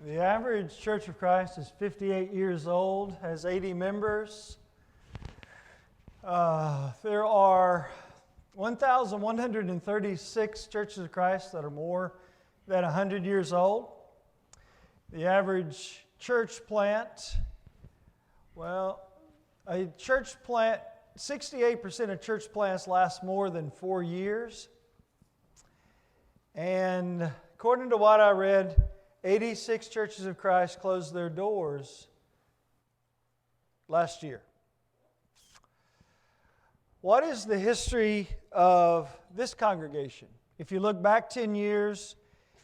The average Church of Christ is 58 years old, has 80 members. There are 1,136 Churches of Christ that are more than 100 years old. The average church plant, a church plant, 68% of church plants last more than 4 years. And according to what I read, 86 Churches of Christ closed their doors last year. What is the history of this congregation? If you look back 10 years,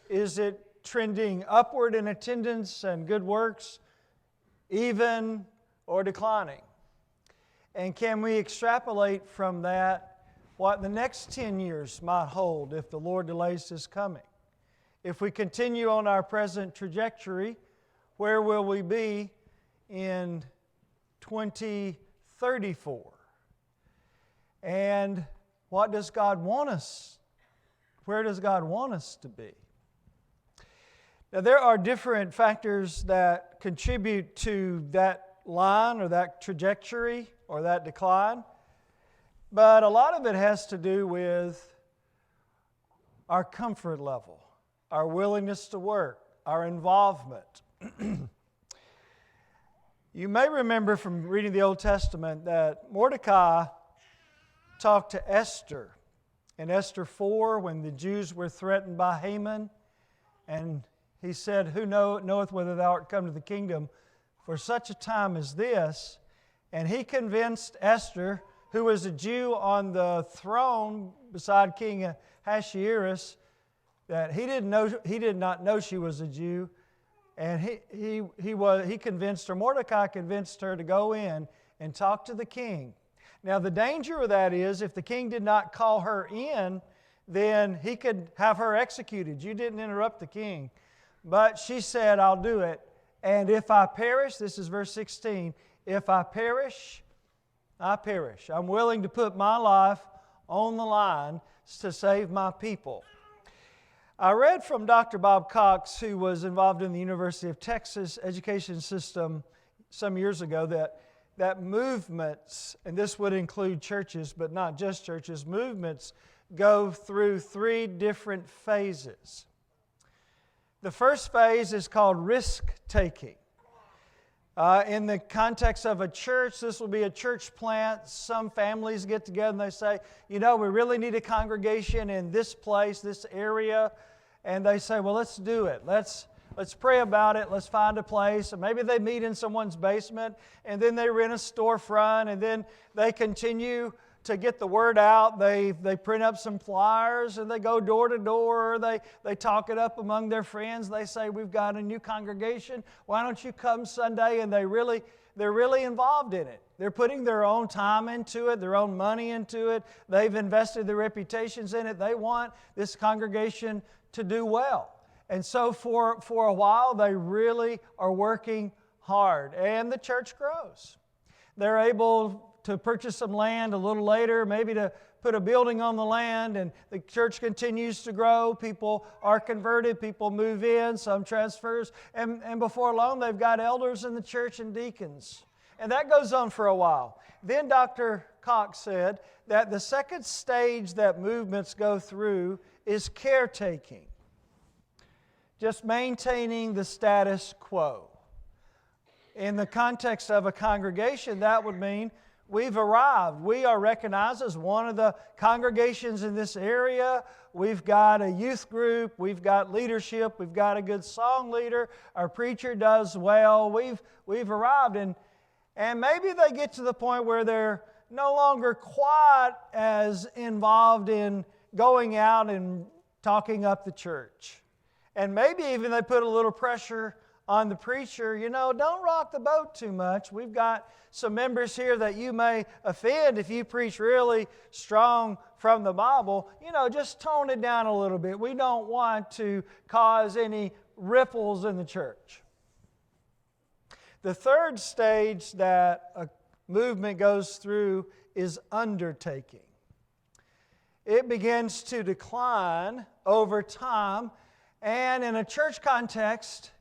is it trending upward in attendance and good works, even or declining? And can we extrapolate from that what the next 10 years might hold if the Lord delays His coming? If we continue on our present trajectory, where will we be in 2034? And what does God want us? Where does God want us to be? Now, there are different factors that contribute to that line or that trajectory or that decline, but a lot of it has to do with our comfort level, our willingness to work, our involvement. You may remember from reading the Old Testament that Mordecai talked to Esther in Esther 4 when the Jews were threatened by Haman, and he said, "Who knoweth whether thou art come to the kingdom for such a time as this?" And he convinced Esther, who was a Jew on the throne beside King Ahasuerus, that he did not know she was a Jew, and he convinced her. Mordecai convinced her to go in and talk to the king. Now the danger of that is if the king did not call her in, then he could have her executed. You didn't interrupt the king. But she said, "I'll do it. And if I perish," this is verse 16, "if I perish, I perish. I'm willing to put my life on the line to save my people." I read from Dr. Bob Cox, who was involved in the University of Texas education system some years ago, that movements, and this would include churches, but not just churches, movements go through 3 different phases. The first phase is called risk-taking. In the context of a church, this will be a church plant. Some families get together and they say, we really need a congregation in this place, this area. And they say, well, let's do it. Let's pray about it. Let's find a place. And maybe they meet in someone's basement, and then they rent a storefront, and then they continue to get the word out. They print up some flyers, and they go door to door. They talk it up among their friends. They say, "We've got a new congregation. Why don't you come Sunday?" And they're really involved in it. They're putting their own time into it, their own money into it. They've invested their reputations in it. They want this congregation to do well. And so for a while, they really are working hard. And the church grows. They're able to purchase some land a little later, maybe to put a building on the land, and the church continues to grow. People are converted, people move in, some transfers, and before long they've got elders in the church and deacons. And that goes on for a while. Then Dr. Cox said that the second stage that movements go through is caretaking. Just maintaining the status quo. In the context of a congregation, that would mean we've arrived. We are recognized as one of the congregations in this area. We've got a youth group. We've got leadership. We've got a good song leader. Our preacher does well. We've arrived. And maybe they get to the point where they're no longer quite as involved in going out and talking up the church. And maybe even they put a little pressure on the preacher, don't rock the boat too much. We've got some members here that you may offend if you preach really strong from the Bible. Just tone it down a little bit. We don't want to cause any ripples in the church. The third stage that a movement goes through is undertaking. It begins to decline over time, and in a church context,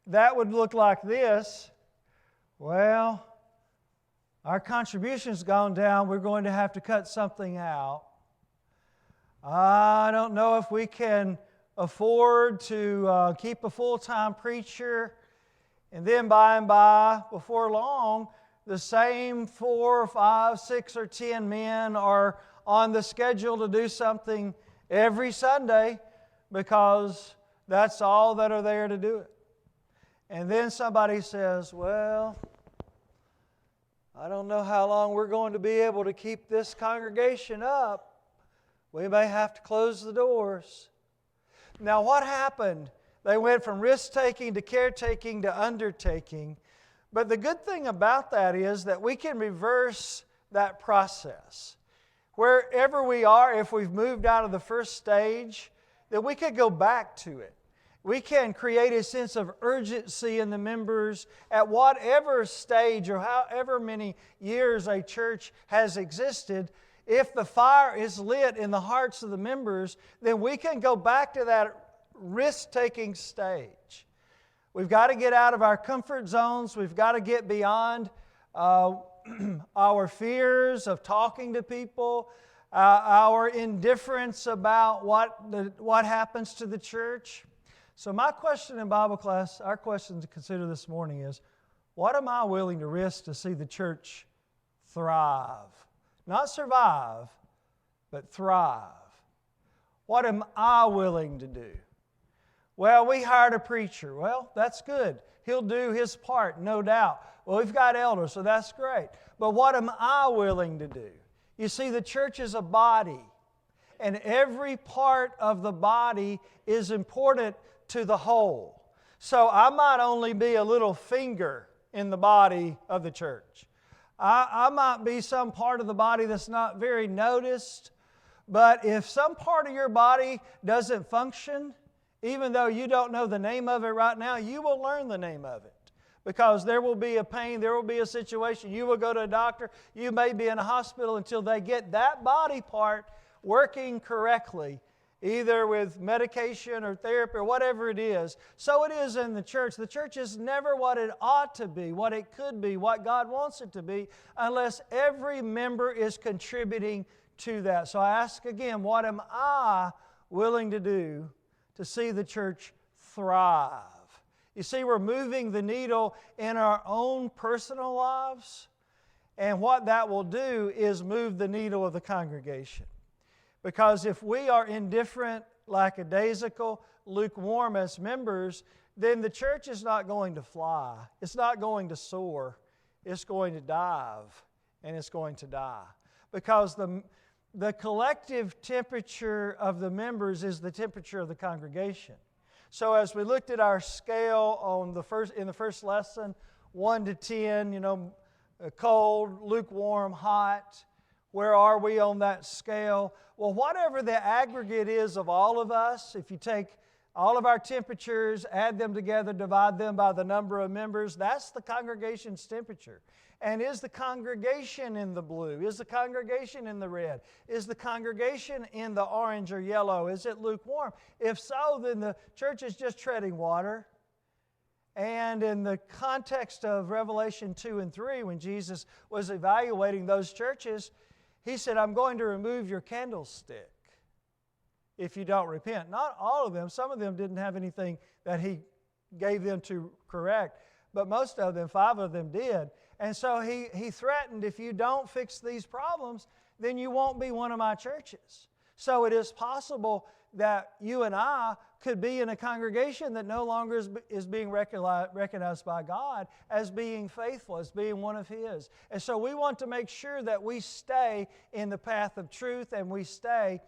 that would look like this. Well, our contribution's gone down. We're going to have to cut something out. I don't know if we can afford to keep a full-time preacher. And then by and by, before long, the same 4 or 5, 6 or 10 men are on the schedule to do something every Sunday because that's all that are there to do it. And then somebody says, well, I don't know how long we're going to be able to keep this congregation up. We may have to close the doors. Now, what happened? They went from risk-taking to caretaking to undertaking. But the good thing about that is that we can reverse that process. Wherever we are, if we've moved out of the first stage, then we could go back to it. We can create a sense of urgency in the members at whatever stage or however many years a church has existed. If the fire is lit in the hearts of the members, then we can go back to that risk-taking stage. We've got to get out of our comfort zones. We've got to get beyond our fears of talking to people, our indifference about what happens to the church. So my question in Bible class, our question to consider this morning is, what am I willing to risk to see the church thrive? Not survive, but thrive. What am I willing to do? Well, we hired a preacher. Well, that's good. He'll do his part, no doubt. Well, we've got elders, so that's great. But what am I willing to do? You see, the church is a body, and every part of the body is important to the whole. So I might only be a little finger in the body of the church. I might be some part of the body that's not very noticed, but if some part of your body doesn't function, even though you don't know the name of it right now, you will learn the name of it. Because there will be a pain, there will be a situation. You will go to a doctor, you may be in a hospital until they get that body part working correctly, either with medication or therapy or whatever it is. So it is in the church. The church is never what it ought to be, what it could be, what God wants it to be, unless every member is contributing to that. So I ask again, what am I willing to do to see the church thrive? You see, we're moving the needle in our own personal lives, and what that will do is move the needle of the congregation. Because if we are indifferent, lackadaisical, lukewarm as members, then the church is not going to fly. It's not going to soar. It's going to dive, and it's going to die. Because the collective temperature of the members is the temperature of the congregation. So as we looked at our scale in the first lesson, 1 to 10, cold, lukewarm, hot, where are we on that scale? Well, whatever the aggregate is of all of us, if you take all of our temperatures, add them together, divide them by the number of members, that's the congregation's temperature. And is the congregation in the blue? Is the congregation in the red? Is the congregation in the orange or yellow? Is it lukewarm? If so, then the church is just treading water. And in the context of Revelation 2 and 3, when Jesus was evaluating those churches, He said, I'm going to remove your candlestick if you don't repent. Not all of them. Some of them didn't have anything that He gave them to correct. But most of them, 5 of them did. And so he threatened, if you don't fix these problems, then you won't be one of my churches. So it is possible that you and I could be in a congregation that no longer is being recognized by God as being faithful, as being one of His. And so we want to make sure that we stay in the path of truth and we stay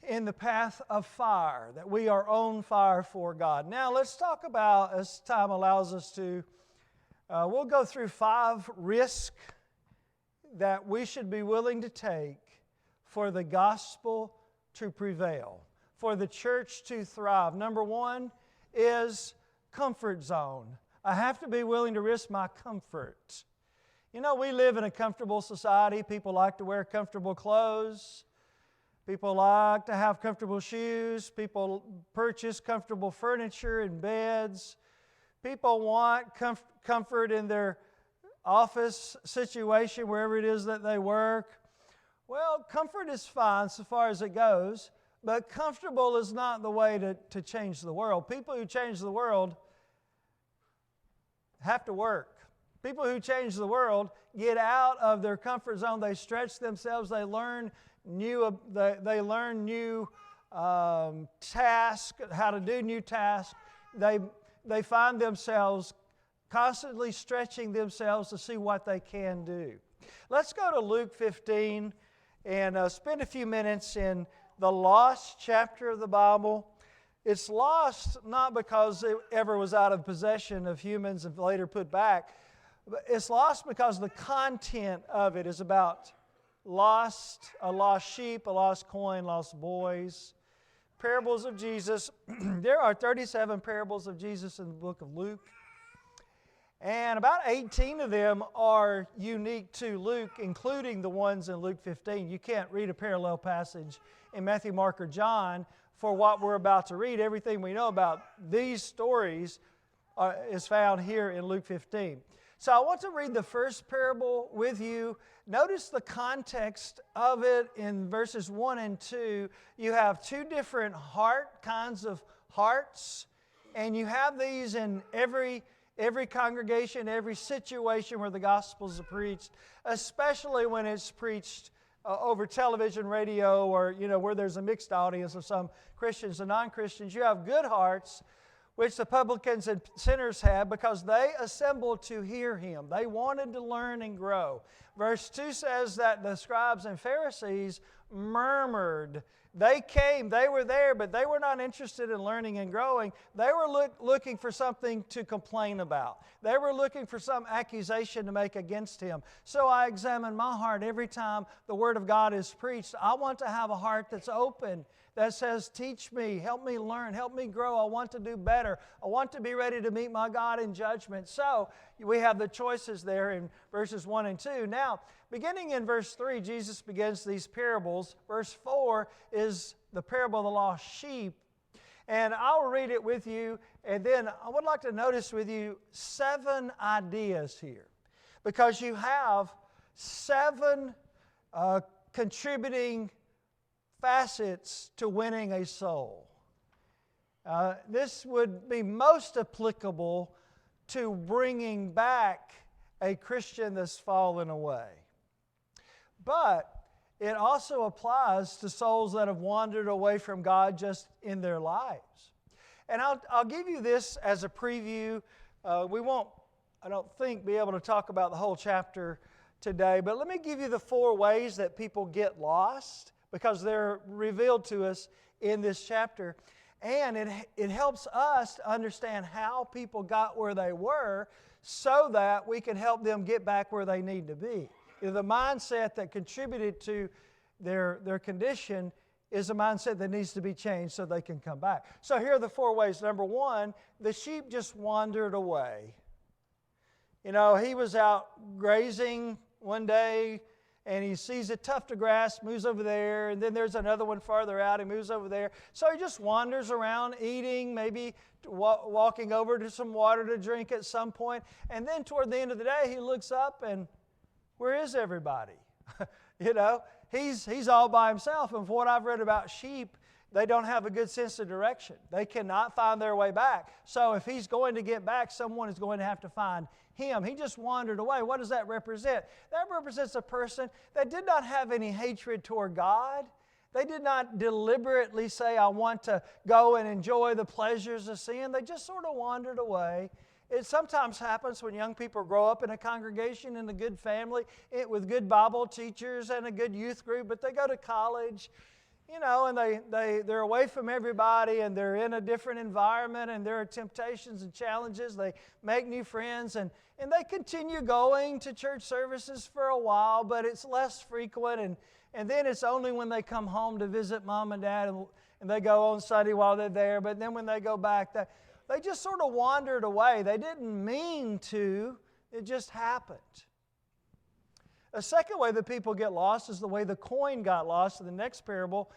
in the path of fire, that we are on fire for God. Now let's talk about, as time allows us to, we'll go through 5 risks that we should be willing to take for the gospel to prevail, for the church to thrive. Number 1 is comfort zone. I have to be willing to risk my comfort. You know, we live in a comfortable society. People like to wear comfortable clothes. People like to have comfortable shoes. People purchase comfortable furniture and beds. People want comfort in their office situation, wherever it is that they work. Well, comfort is fine so far as it goes, but comfortable is not the way to change the world. People who change the world have to work. People who change the world get out of their comfort zone. They stretch themselves. They learn new tasks, how to do new tasks. They find themselves constantly stretching themselves to see what they can do. Let's go to Luke 15 and spend a few minutes in the lost chapter of the Bible. It's lost not because it ever was out of possession of humans and later put back, but it's lost because the content of it is about a lost sheep, a lost coin, lost boys. Parables of Jesus. There are 37 parables of Jesus in the book of Luke. And about 18 of them are unique to Luke, including the ones in Luke 15. You can't read a parallel passage in Matthew, Mark, or John for what we're about to read. Everything we know about these stories is found here in Luke 15. So I want to read the first parable with you. Notice the context of it in verses 1 and 2. You have two different kinds of hearts, and you have these in every congregation, every situation where the Gospels are preached, especially when it's preached over television, radio, or where there's a mixed audience of some Christians and non-Christians. You have good hearts, which the publicans and sinners had, because they assembled to hear Him. They wanted to learn and grow. Verse 2 says that the scribes and Pharisees murmured. They came, they were there, but they were not interested in learning and growing. They were looking for something to complain about. They were looking for some accusation to make against Him. So I examine my heart every time the Word of God is preached. I want to have a heart that's open, that says, teach me, help me learn, help me grow. I want to do better. I want to be ready to meet my God in judgment. So we have the choices there in verses 1 and 2. Now, beginning in verse 3, Jesus begins these parables. Verse 4 is the parable of the lost sheep. And I'll read it with you, and then I would like to notice with you 7 ideas here, because you have 7 contributing facets to winning a soul. This would be most applicable to bringing back a Christian that's fallen away. But it also applies to souls that have wandered away from God just in their lives. And I'll give you this as a preview. We won't, I don't think, be able to talk about the whole chapter today, but let me give you the 4 ways that people get lost, because they're revealed to us in this chapter. And it helps us to understand how people got where they were so that we can help them get back where they need to be. The mindset that contributed to their condition is a mindset that needs to be changed so they can come back. So here are the 4 ways. Number 1, the sheep just wandered away. He was out grazing one day, and he sees a tuft of grass, moves over there, and then there's another one farther out, he moves over there. So he just wanders around eating, maybe walking over to some water to drink at some point. And then toward the end of the day, he looks up and where is everybody? He's all by himself. And from what I've read about sheep, they don't have a good sense of direction. They cannot find their way back. So if he's going to get back, someone is going to have to find him. He just wandered away. What does that represent? That represents a person that did not have any hatred toward God. They did not deliberately say, I want to go and enjoy the pleasures of sin. They just sort of wandered away. It sometimes happens when young people grow up in a congregation, in a good family, with good Bible teachers and a good youth group, but they go to college, and they're away from everybody, and they're in a different environment, and there are temptations and challenges. They make new friends, and they continue going to church services for a while, but it's less frequent, and then it's only when they come home to visit mom and dad, and they go on Sunday while they're there, but then when they go back, they just sort of wandered away. They didn't mean to. It just happened. A second way that people get lost is the way the coin got lost in the next parable.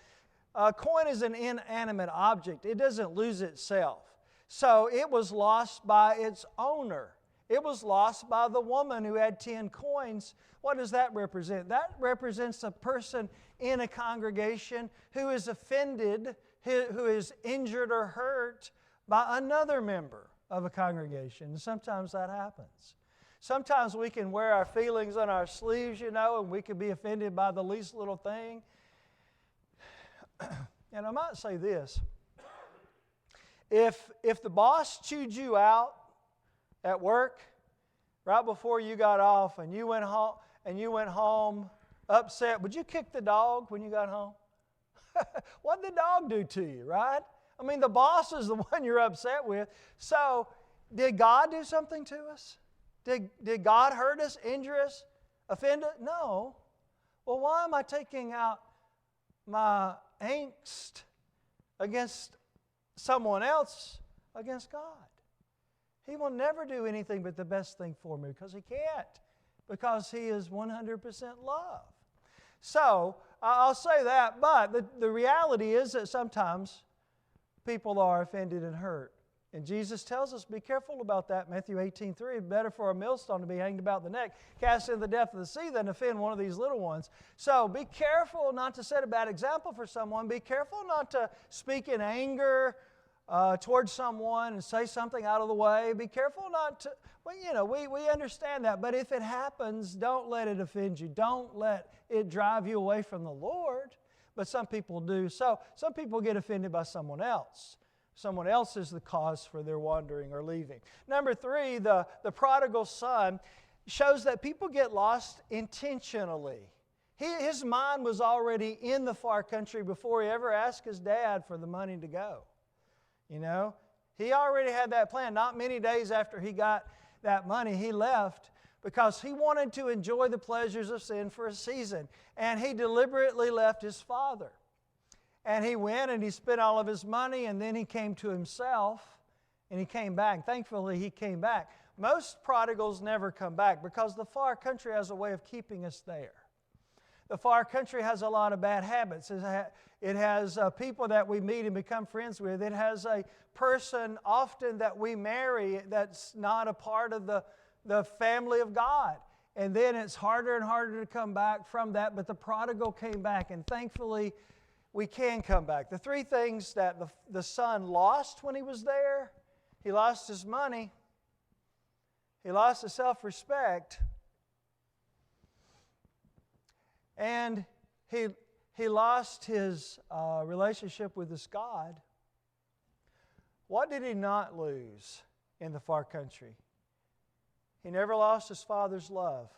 A coin is an inanimate object. It doesn't lose itself. So it was lost by its owner. It was lost by the woman who had 10 coins. What does that represent? That represents a person in a congregation who is offended, who is injured or hurt by another member of a congregation. And sometimes that happens. Sometimes we can wear our feelings on our sleeves, and we can be offended by the least little thing. And I might say this. If the boss chewed you out at work right before you got off and you went home upset, would you kick the dog when you got home? What did the dog do to you, right? I mean, the boss is the one you're upset with. So, did God do something to us? Did God hurt us, injure us, offend us? No. Well, why am I taking out my angst against someone else against God? He will never do anything but the best thing for me because He can't, because He is 100% love. So, I'll say that, but the reality is that sometimes people are offended and hurt. And Jesus tells us, be careful about that. Matthew 18:3, better for a millstone to be hanged about the neck, cast in the depth of the sea, than offend one of these little ones. So be careful not to set a bad example for someone. Be careful not to speak in anger towards someone and say something out of the way. Be careful not to, we understand that. But if it happens, don't let it offend you. Don't let it drive you away from the Lord. But some people do. So some people get offended by someone else. Someone else is the cause for their wandering or leaving. Number 3, the prodigal son shows that people get lost intentionally. His mind was already in the far country before he ever asked his dad for the money to go. He already had that plan. Not many days after he got that money, he left because he wanted to enjoy the pleasures of sin for a season. And he deliberately left his father. And he went and he spent all of his money, and then he came to himself and he came back. Thankfully, he came back. Most prodigals never come back because the far country has a way of keeping us there. The far country has a lot of bad habits. It has people that we meet and become friends with. It has a person often that we marry that's not a part of the family of God. And then it's harder and harder to come back from that. But the prodigal came back, and thankfully, we can come back. The 3 things that the son lost when he was there: he lost his money, he lost his self-respect, and he lost his relationship with his God. What did he not lose in the far country? He never lost his father's love.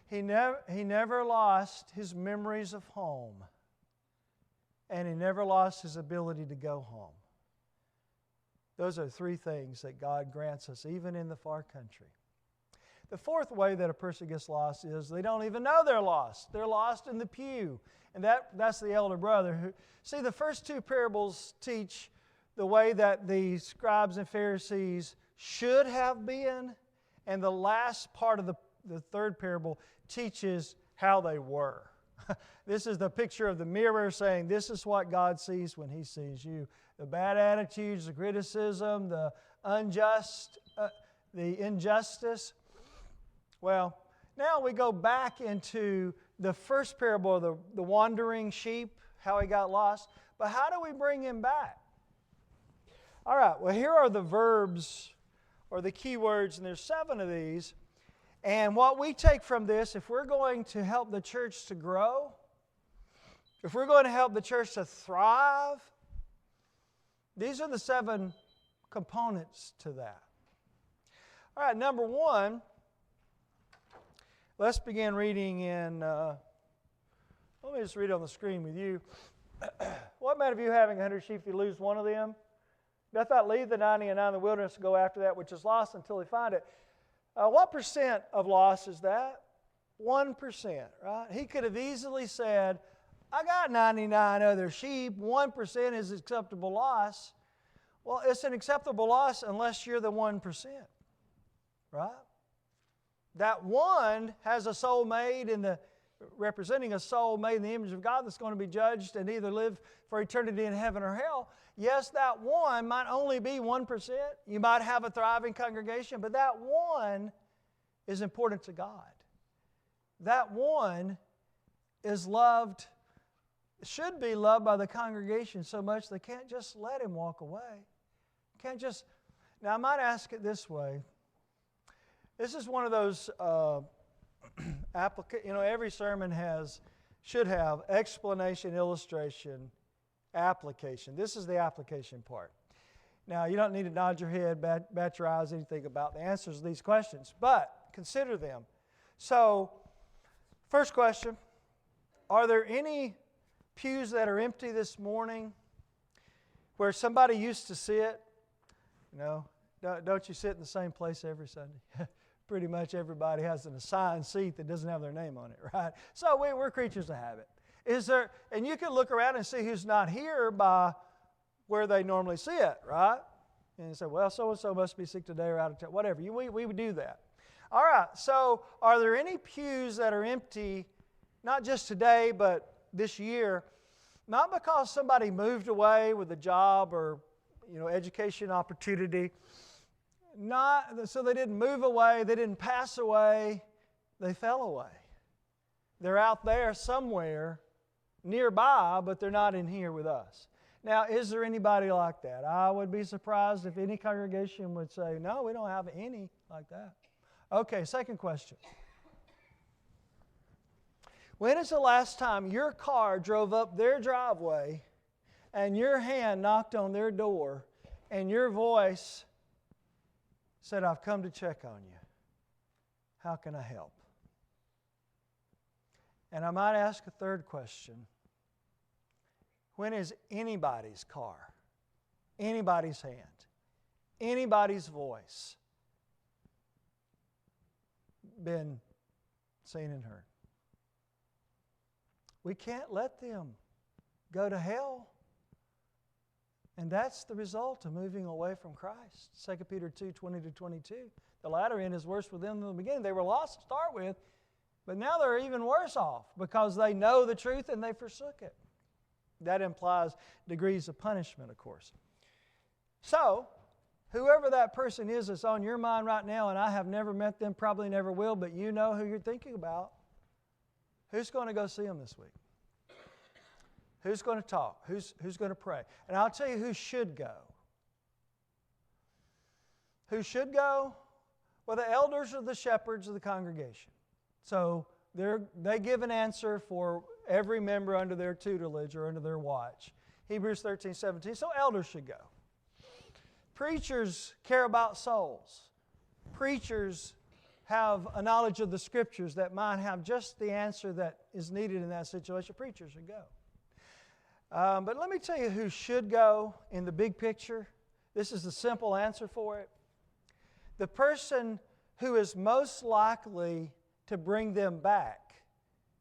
He never lost his memories of home. And he never lost his ability to go home. Those are 3 things that God grants us, even in the far country. The 4th way that a person gets lost is they don't even know they're lost. They're lost in the pew. And that's the elder brother. See, the first 2 parables teach the way that the scribes and Pharisees should have been. And the last part of the 3rd parable teaches how they were. This is the picture of the mirror saying this is what God sees when He sees you. The bad attitudes, the criticism, the injustice. Well, now we go back into the first parable of the wandering sheep, how he got lost. But how do we bring him back? All right, well, here are the verbs or the key words, and there's 7 of these. And what we take from this, if we're going to help the church to grow, if we're going to help the church to thrive, these are the 7 components to that. All right, number 1, let's begin reading in, let me just read on the screen with you. What matter of you having 100 sheep if you lose one of them? Doth not leave the 99 in the wilderness to go after that which is lost until he find it? What percent of loss is that? 1%, right? He could have easily said, I got 99 other sheep, 1% is acceptable loss. Well, it's an acceptable loss unless you're the 1%, right? That one has a soul made representing a soul made in the image of God that's going to be judged and either live for eternity in heaven or hell. Yes, that one might only be 1%. You might have a thriving congregation, but that one is important to God. That one is loved, should be loved by the congregation so much they can't just let him walk away. Can't just. Now, I might ask it this way. This is one of those every sermon should have explanation, illustration, application. This is the application part. Now, you don't need to nod your head, bat your eyes, anything about the answers to these questions, but consider them. So, first question, are there any pews that are empty this morning where somebody used to sit? No, don't you sit in the same place every Sunday? Pretty much everybody has an assigned seat that doesn't have their name on it, right? So we're creatures of habit. And you can look around and see who's not here by where they normally sit, right? And you say, well, so-and-so must be sick today or out of town, whatever. We would do that. All right, so are there any pews that are empty, not just today, but this year, not because somebody moved away with a job or education opportunity, so they didn't move away, they didn't pass away, they fell away. They're out there somewhere nearby, but they're not in here with us. Now, is there anybody like that? I would be surprised if any congregation would say, no, we don't have any like that. Okay, second question. When is the last time your car drove up their driveway and your hand knocked on their door and your voice said, I've come to check on you. How can I help? And I might ask a third question. When is anybody's car, anybody's hand, anybody's voice been seen and heard? We can't let them go to hell. And that's the result of moving away from Christ. 2 Peter 2:20-22. The latter end is worse for them than the beginning. They were lost to start with, but now they're even worse off because they know the truth and they forsook it. That implies degrees of punishment, of course. So, whoever that person is that's on your mind right now, and I have never met them, probably never will, but you know who you're thinking about, who's going to go see them this week? Who's going to talk? Who's going to pray? And I'll tell you who should go. Who should go? Well, the elders are the shepherds of the congregation. So they give an answer for every member under their tutelage or under their watch. Hebrews 13:17. So elders should go. Preachers care about souls. Preachers have a knowledge of the Scriptures that might have just the answer that is needed in that situation. Preachers should go. But let me tell you who should go in the big picture. This is the simple answer for it. The person who is most likely to bring them back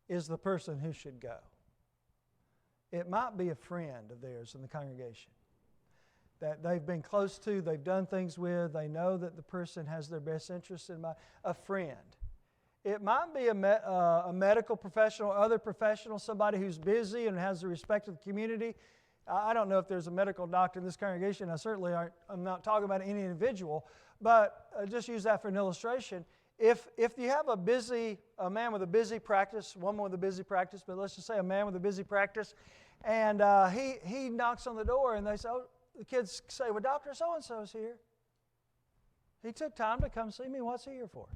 is the person who should go. It might be a friend of theirs in the congregation that they've been close to, they've done things with, they know that the person has their best interest in mind. A friend. It might be a medical professional, other professional, somebody who's busy and has the respect of the community. I don't know if there's a medical doctor in this congregation. I'm not talking about any individual, but just use that for an illustration. If you have a man with a busy practice, woman with a busy practice, but let's just say a man with a busy practice, and he knocks on the door and they say, the kids say, well, Dr. So-and-so's here. He took time to come see me. What's he here for?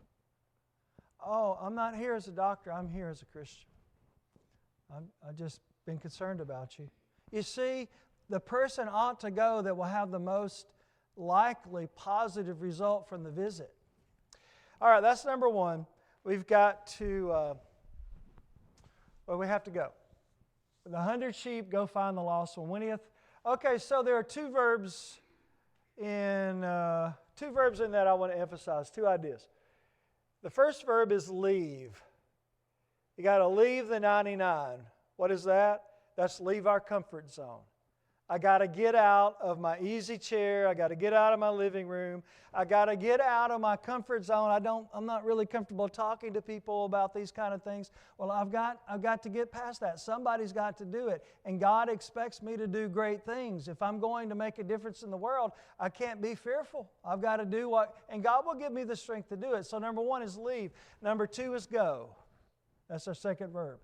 Oh, I'm not here as a doctor. I'm here as a Christian. I've just been concerned about you. You see, the person ought to go that will have the most likely positive result from the visit. All right, that's number one. We've got to, we have to go. The 100 sheep, go find the lost one. 20th. Okay, so there are two verbs in that I want to emphasize, two ideas. The first verb is leave. You got to leave the 99. What is that? That's leave our comfort zone. I got to get out of my easy chair. I got to get out of my living room. I got to get out of my comfort zone. I'm not really comfortable talking to people about these kind of things. Well, I've got to get past that. Somebody's got to do it. And God expects me to do great things. If I'm going to make a difference in the world, I can't be fearful. I've got to do and God will give me the strength to do it. So number 1 is leave. Number 2 is go. That's our second verb.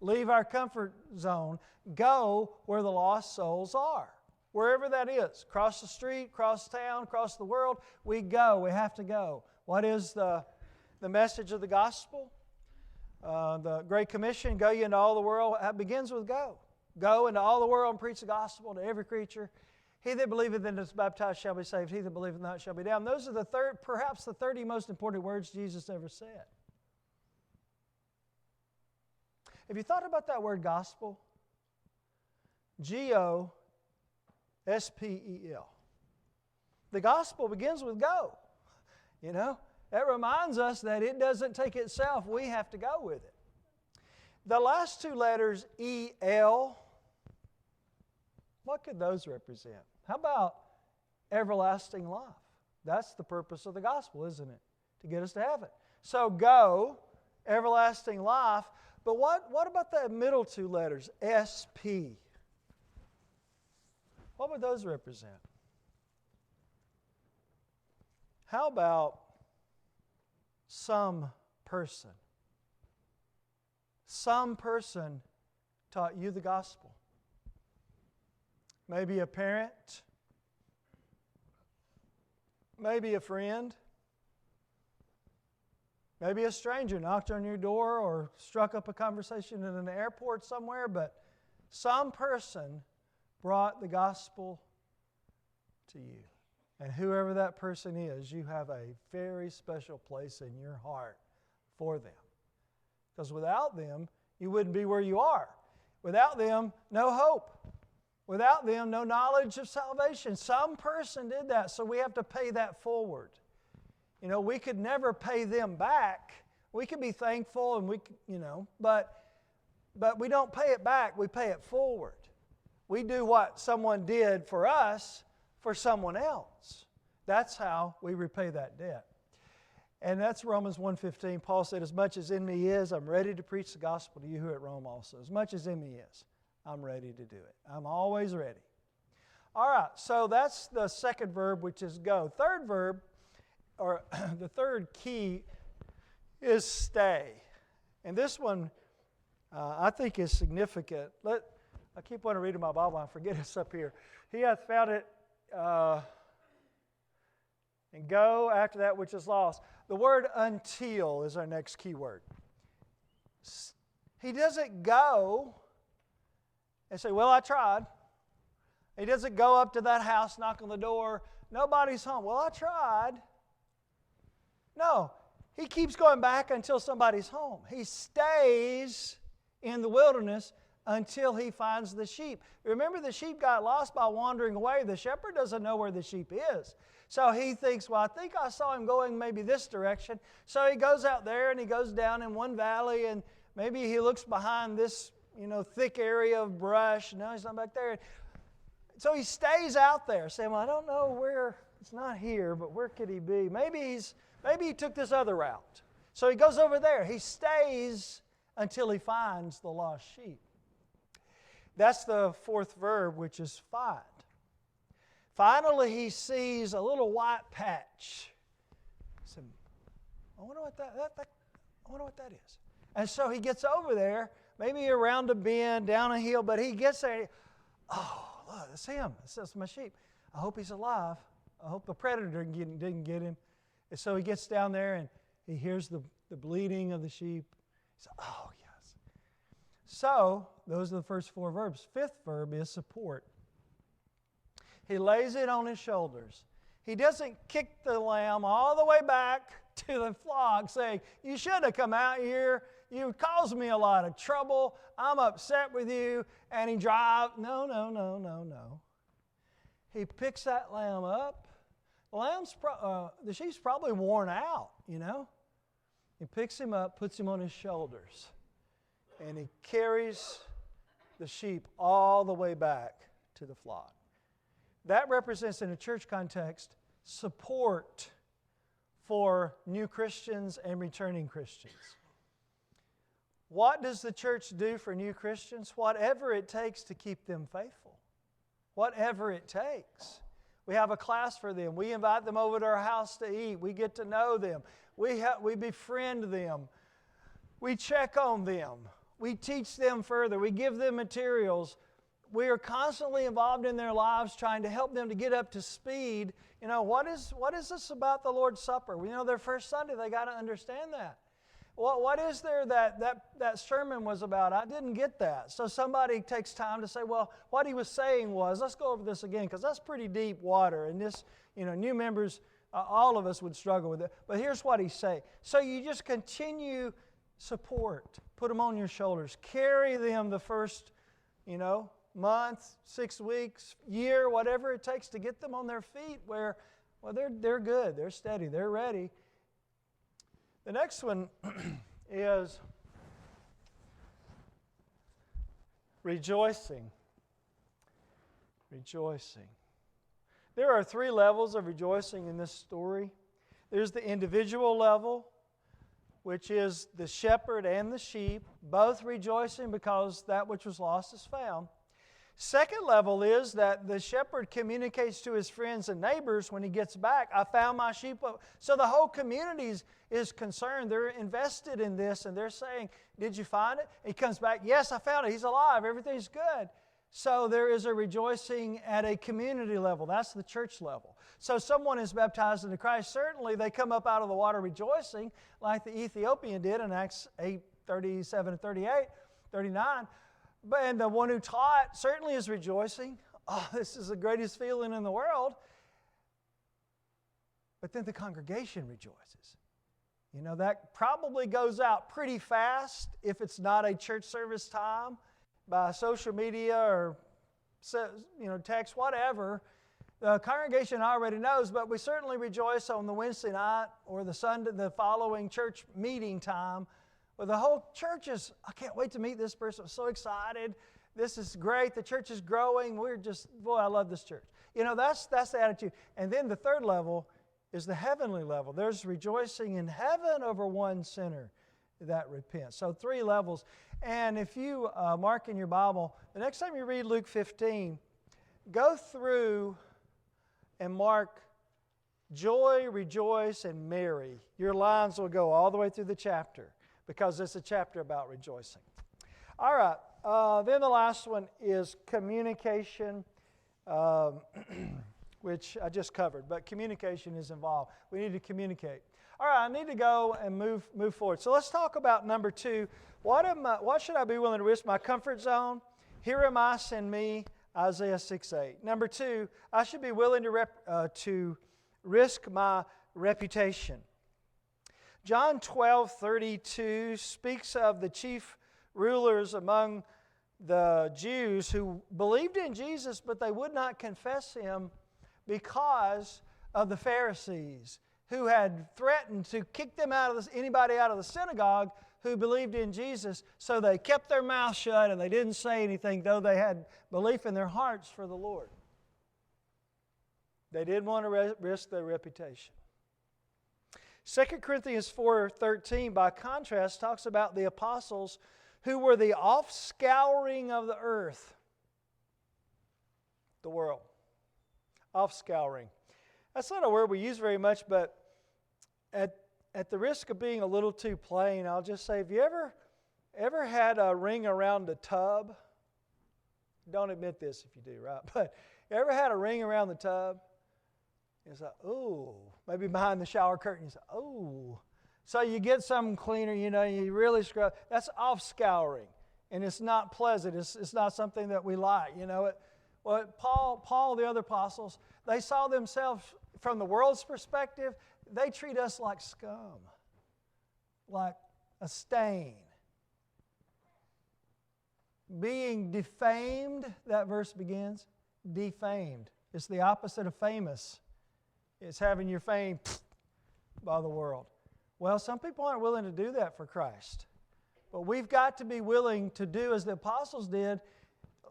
Leave our comfort zone. Go where the lost souls are. Wherever that is. Cross the street, cross town, cross the world. We go. We have to go. What is the message of the gospel? The Great Commission, go ye into all the world, begins with go. Go into all the world and preach the gospel to every creature. He that believeth and is baptized shall be saved. He that believeth not shall be damned. Those are perhaps the 30 most important words Jesus ever said. Have you thought about that word gospel? Gospel. The gospel begins with go. You know, that reminds us that it doesn't take itself. We have to go with it. The last 2 letters, E-L, what could those represent? How about everlasting life? That's the purpose of the gospel, isn't it? To get us to heaven. So go, everlasting life. But what about the middle 2 letters, S-P? What would those represent? How about some person? Some person taught you the gospel. Maybe a parent. Maybe a friend. Maybe a stranger knocked on your door or struck up a conversation in an airport somewhere, but some person brought the gospel to you. And whoever that person is, you have a very special place in your heart for them. Because without them, you wouldn't be where you are. Without them, no hope. Without them, no knowledge of salvation. Some person did that, so we have to pay that forward. You know, we could never pay them back. We could be thankful, and but we don't pay it back. We pay it forward. We do what someone did for us for someone else. That's how we repay that debt. And that's Romans 1:15. Paul said, as much as in me is, I'm ready to preach the gospel to you who are at Rome also. As much as in me is, I'm ready to do it. I'm always ready. All right, so that's the second verb, which is go. Third verb, or the third key, is stay. And this one I think is significant. I keep wanting to read in my Bible. I forget it's up here. He hath found it, and go after that which is lost. The word until is our next key word. He doesn't go and say, well, I tried. He doesn't go up to that house, knock on the door. Nobody's home. Well, I tried. No, he keeps going back until somebody's home. He stays in the wilderness until he finds the sheep. Remember, the sheep got lost by wandering away. The shepherd doesn't know where the sheep is. So he thinks, well, I think I saw him going maybe this direction. So he goes out there and he goes down in one valley, and maybe he looks behind this, thick area of brush. No, he's not back there. So he stays out there saying, well, I don't know where, it's not here, but where could he be? Maybe he took this other route. So he goes over there. He stays until he finds the lost sheep. That's the fourth verb, which is find. Finally, he sees a little white patch. He said, I wonder what that is. And so he gets over there, maybe around a bend, down a hill, but he gets there. Oh, look, it's him. It's my sheep. I hope he's alive. I hope the predator didn't get him. And so he gets down there and he hears the bleating of the sheep. He says, oh, yes. So those are the first four verbs. Fifth verb is support. He lays it on his shoulders. He doesn't kick the lamb all the way back to the flock saying, you should have come out here. You caused me a lot of trouble. I'm upset with you. And he drives. No. He picks that lamb up. The sheep's probably worn out, He picks him up, puts him on his shoulders, and he carries the sheep all the way back to the flock. That represents, in a church context, support for new Christians and returning Christians. What does the church do for new Christians? Whatever it takes to keep them faithful. Whatever it takes. We have a class for them. We invite them over to our house to eat. We get to know them. We befriend them. We check on them. We teach them further. We give them materials. We are constantly involved in their lives trying to help them to get up to speed. You know, what is this about the Lord's Supper? We know their first Sunday, they got to understand that. What is there that sermon was about? I didn't get that. So somebody takes time to say, well, what he was saying was, let's go over this again, because that's pretty deep water. And this, new members, all of us would struggle with it. But here's what he's saying. So you just continue support. Put them on your shoulders. Carry them the first, month, 6 weeks, year, whatever it takes to get them on their feet where, they're good, they're steady, they're ready. The next one is rejoicing. Rejoicing. There are 3 levels of rejoicing in this story. There's the individual level, which is the shepherd and the sheep, both rejoicing because that which was lost is found. Second level is that the shepherd communicates to his friends and neighbors when he gets back, I found my sheep. So the whole community is concerned. They're invested in this and they're saying, did you find it? He comes back, yes, I found it. He's alive. Everything's good. So there is a rejoicing at a community level. That's the church level. So someone is baptized into Christ. Certainly they come up out of the water rejoicing like the Ethiopian did in Acts 8, 37 and 38, 39. And the one who taught certainly is rejoicing. Oh, this is the greatest feeling in the world. But then the congregation rejoices. That probably goes out pretty fast if it's not a church service time by social media or text, whatever. The congregation already knows, but we certainly rejoice on the Wednesday night or the Sunday, the following church meeting time. Well, the whole church is, I can't wait to meet this person. I'm so excited. This is great. The church is growing. We're just, boy, I love this church. That's the attitude. And then the third level is the heavenly level. There's rejoicing in heaven over one sinner that repents. So 3 levels. And if you mark in your Bible, the next time you read Luke 15, go through and mark joy, rejoice, and merry. Your lines will go all the way through the chapter, because it's a chapter about rejoicing. All right, then the last one is communication, which I just covered, but communication is involved. We need to communicate. All right, I need to go and move forward. So let's talk about number 2. What should I be willing to risk? My comfort zone? Here am I, send me, Isaiah 6:8. Number 2, I should be willing to risk my reputation. John 12:32 speaks of the chief rulers among the Jews who believed in Jesus, but they would not confess Him because of the Pharisees who had threatened to kick them anybody out of the synagogue who believed in Jesus. So they kept their mouth shut and they didn't say anything, though they had belief in their hearts for the Lord. They didn't want to risk their reputation. 2 Corinthians 4:13, by contrast, talks about the apostles who were the offscouring of the earth, the world. Offscouring. That's not a word we use very much, but at the risk of being a little too plain, I'll just say, have you ever had a ring around a tub? Don't admit this if you do, right? But you ever had a ring around the tub? It's like, ooh, maybe behind the shower curtain, you say, ooh. So you get something cleaner, you really scrub. That's off-scouring, and it's not pleasant. It's not something that we like, Paul, the other apostles, they saw themselves from the world's perspective, they treat us like scum, like a stain. Being defamed, that verse begins, defamed. It's the opposite of famous. It's having your fame by the world. Well, some people aren't willing to do that for Christ. But we've got to be willing to do as the apostles did,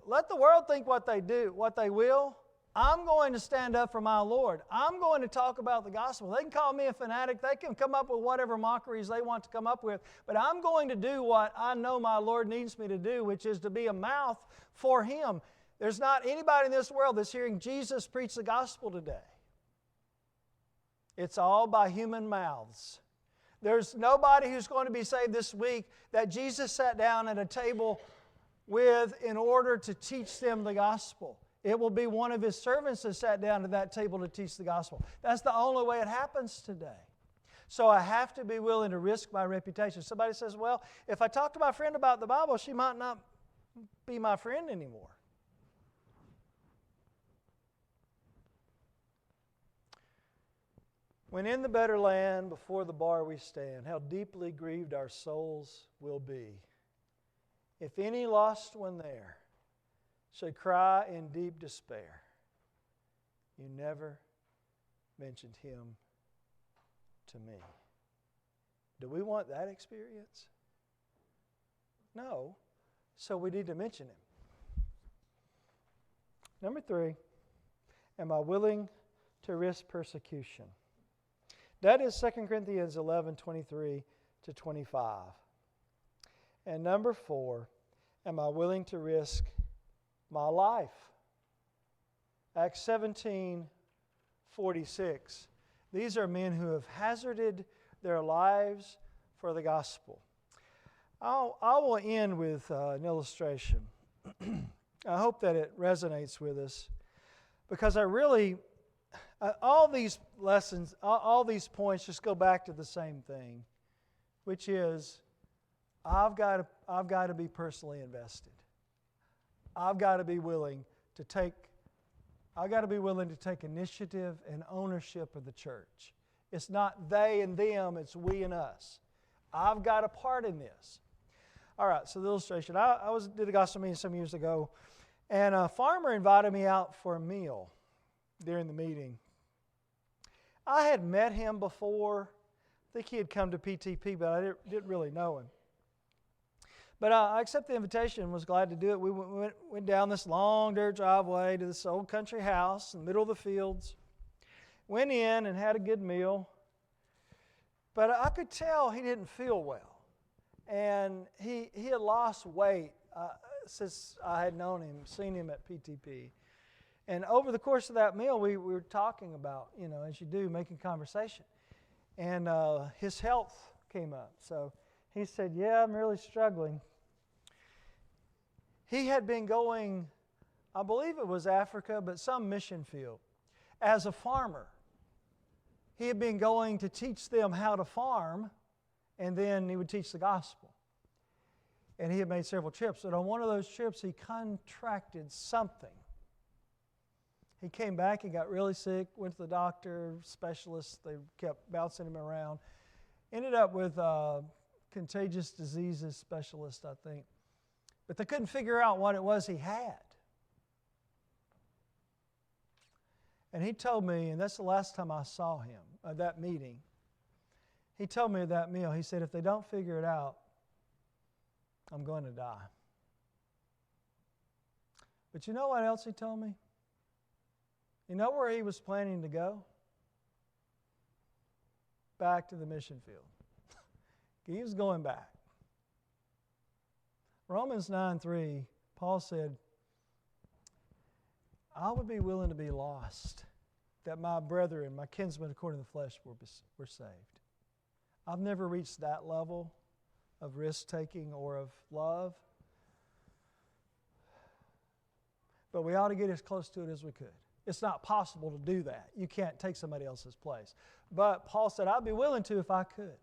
let the world think what they do, what they will. I'm going to stand up for my Lord. I'm going to talk about the gospel. They can call me a fanatic. They can come up with whatever mockeries they want to come up with. But I'm going to do what I know my Lord needs me to do, which is to be a mouth for Him. There's not anybody in this world that's hearing Jesus preach the gospel today. It's all by human mouths. There's nobody who's going to be saved this week that Jesus sat down at a table with in order to teach them the gospel. It will be one of His servants that sat down at that table to teach the gospel. That's the only way it happens today. So I have to be willing to risk my reputation. Somebody says, well, if I talk to my friend about the Bible, she might not be my friend anymore. When in the better land, before the bar we stand, how deeply grieved our souls will be. If any lost one there should cry in deep despair, you never mentioned Him to me. Do we want that experience? No. So we need to mention Him. Number 3, am I willing to risk persecution? That is 2 Corinthians 11:23 to 25. And number 4, am I willing to risk my life? Acts 17:46. These are men who have hazarded their lives for the gospel. I will end with an illustration. I hope that it resonates with us, because all these lessons, all these points just go back to the same thing, which is I've got to be personally invested. I've got to be willing to take initiative and ownership of the church. It's not they and them, it's we and us. I've got a part in this. All right, so the illustration. I did a gospel meeting some years ago, and a farmer invited me out for a meal during the meeting. I had met him before. I think he had come to PTP, but I didn't really know him. But I accepted the invitation and was glad to do it. We went down this long dirt driveway to this old country house in the middle of the fields. Went in and had a good meal. But I could tell he didn't feel well. And he had lost weight since I had known him, seen him at PTP. And over the course of that meal, we were talking about, as you do, making conversation. And his health came up. So he said, yeah, I'm really struggling. He had been going, I believe it was Africa, but some mission field, as a farmer. He had been going to teach them how to farm, and then he would teach the gospel. And he had made several trips. But on one of those trips, he contracted something. He came back, he got really sick, went to the doctor, specialist, they kept bouncing him around. Ended up with a contagious diseases specialist, I think. But they couldn't figure out what it was he had. And he told me, and that's the last time I saw him, at that meeting, he told me at that meal, he said, if they don't figure it out, I'm going to die. But you know what else he told me? You know where he was planning to go? Back to the mission field. He was going back. Romans 9:3, Paul said, I would be willing to be lost, that my brethren, my kinsmen according to the flesh, were saved. I've never reached that level of risk-taking or of love. But we ought to get as close to it as we could. It's not possible to do that. You can't take somebody else's place. But Paul said, I'd be willing to if I could.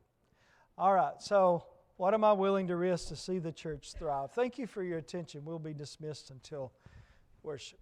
All right, so what am I willing to risk to see the church thrive? Thank you for your attention. We'll be dismissed until worship.